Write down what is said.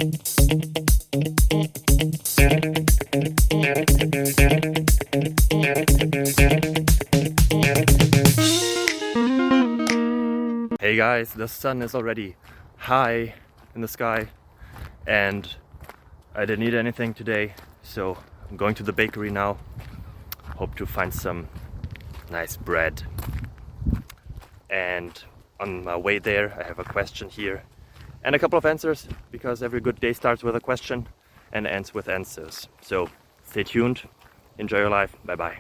Hey guys, the sun is already high in the sky and I didn't eat anything today, so I'm going to the bakery now. Hope to find some nice bread. And on my way there I have a question here and a couple of answers, because every good day starts with a question and ends with answers. So stay tuned, enjoy your life, bye bye.